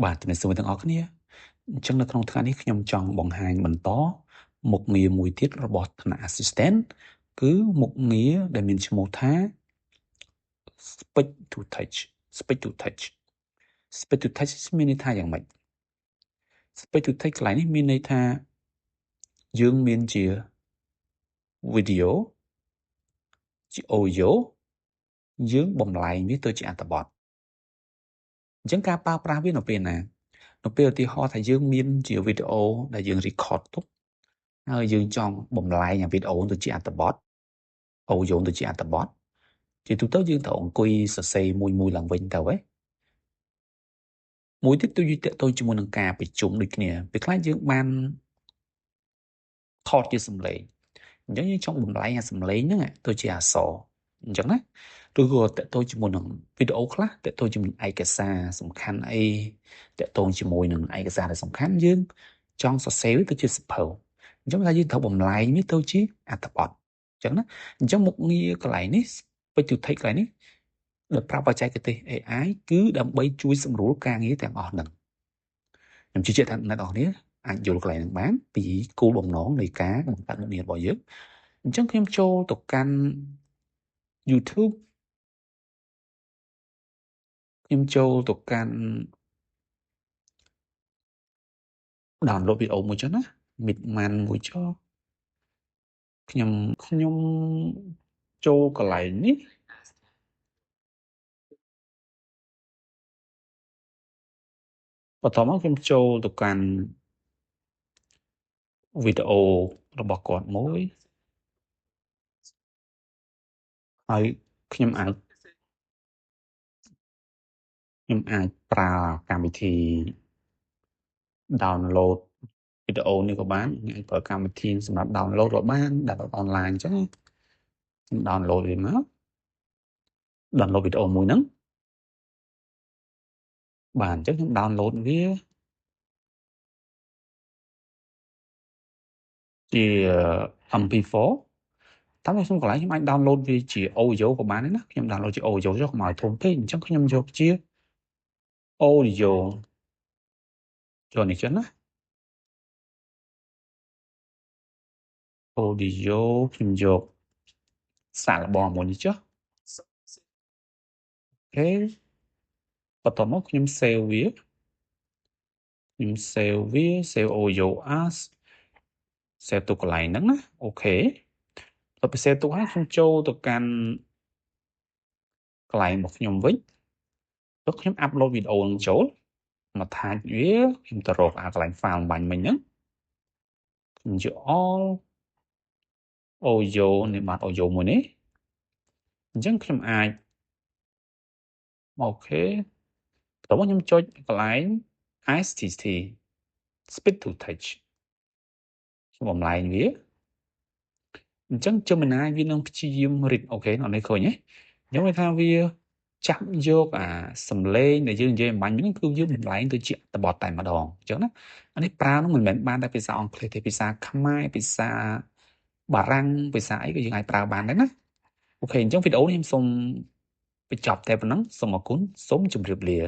បាទជំរាបសួរទាំងអស់គ្នាអញ្ចឹងនៅក្នុងថ្ងៃនេះខ្ញុំចង់បង្ហាញបន្តមុខងារមួយទៀតរបស់ថ្នាក់ assistant គឺមុខងារដែលមានឈ្មោះថា speech to touch speech to touch speech to touch មានន័យថាយ៉ាងម៉េច speech to touch កន្លែងនេះមានន័យថាយើងមានជា video ជា audio យើងបំលែងវាទៅជាអត្ថបទអញ្ចឹងការប្រើប្រាស់វានៅពេលណានៅពេលឧទាហរណ៍ថាយើងមានជាវីដេអូដែលយើង record ទុកហើយយើងចង់បំលែងអាវីដេអូទៅជាអត្ថបទអូយោងទៅជាអត្ថបទជាទូទៅយើងត្រូវអង្គុយសរសេរមួយឡើងវិញទៅមួយទៀតទៅតទៅជាមួយនឹងការប្រជុំដូចគ្នាពេលខ្លះយើងបានថតជាសំឡេងអញ្ចឹងយើងចង់បំលែងអាសំឡេងហ្នឹងទៅជាអក្សរអញ្ចឹងណាឬក៏តទៅជាមួយនឹងវីដេអូខ្លះតទៅជាមួយនឹងឯកសារសំខាន់អីតទៅជាមួយនឹងឯកសារដែលសំខាន់យើងចង់សរសេរវាទៅជាសៀវភៅអញ្ចឹងថាយើងត្រូវបំលែងវាទៅជាអត្ថបទអញ្ចឹងណាអញ្ចឹងមុខងារកន្លែងនេះពេចទៅថៃកន្លែងនេះដែលប្រាប់បច្ចេកទេស AI គឺដើម្បីជួយសម្រួលការងារទាំងអស់ហ្នឹងខ្ញុំជឿជាក់ថាអ្នកនរគ្នាអាចយល់កន្លែងហ្នឹងបានពីគោលបំណងនៃការបង្កើតមុខងាររបស់យើងអញ្ចឹងខ្ញុំចូលទៅកាន់ YouTube ខ្ញុំចូលទៅកាន់ download វីដេអូមួយចុះណា Midman មួយចុះខ្ញុំចូលកន្លែងនេះបន្តមកខ្ញុំចូលទៅកាន់វីដេអូរបស់គាត់មួយហើយខ្ញុំអាចប្រើកម្មវិធី download វីដេអូនេះក៏បានអាចប្រើកម្មវិធីសម្រាប់ download ក៏បាន download online អញ្ចឹងខ្ញុំ download វាមក download វីដេអូមួយហ្នឹងបាទអញ្ចឹងខ្ញុំ download វាជា MP4 តាមខ្ញុំកន្លែងខ្ញុំអាច download វាជា audio ក៏បានដែរណាខ្ញុំ download ជា audio ចុះកុំឲ្យធំពេកអញ្ចឹងខ្ញុំយកជា audio ចូលនេះចឹងណា audio ខ្ញុំយកសាកល្បងមួយនេះចុះអូខេបន្តមកខ្ញុំ save វាខ្ញុំ save audio as save ទៅកន្លែងហ្នឹងណាអូខេដល់ពេល save ទុកហើយខ្ញុំចូលទៅកាន់កន្លែងរបស់ខ្ញុំវិញទៅខ្ញុំ upload វីដេអូនឹងចូលមកថាចវាខ្ញុំទៅរកកន្លែង file បាញ់មិញហ្នឹងខ្ញុំយក all audio នេះបាត់ audio មួយនេះអញ្ចឹងខ្ញុំអាចអូខេតោះខ្ញុំចុចកន្លែង STT speed to touch ខ្ញុំបំលែងវាអញ្ចឹង Gemini វានឹងព្យាយាម read អូខេនៅនេះឃើញទេខ្ញុំនិយាយថាវាចាប់យកអាសំឡេងដែលយើងនិយាយអំបញ្ញហ្នឹងគឺយើងបំលែងទៅជាអត្ថបទតែម្ដងអញ្ចឹងណាអានេះប្រើហ្នឹងមិនមែនបានតែភាសាអង់គ្លេសទេភាសាខ្មែរភាសាបារាំងភាសាអីក៏យើងអាចប្រើបានដែរណាអូខេអញ្ចឹងវីដេអូនេះខ្ញុំសូមបញ្ចប់តែប៉ុណ្ណឹងសូមអរគុណសូមជម្រាបលា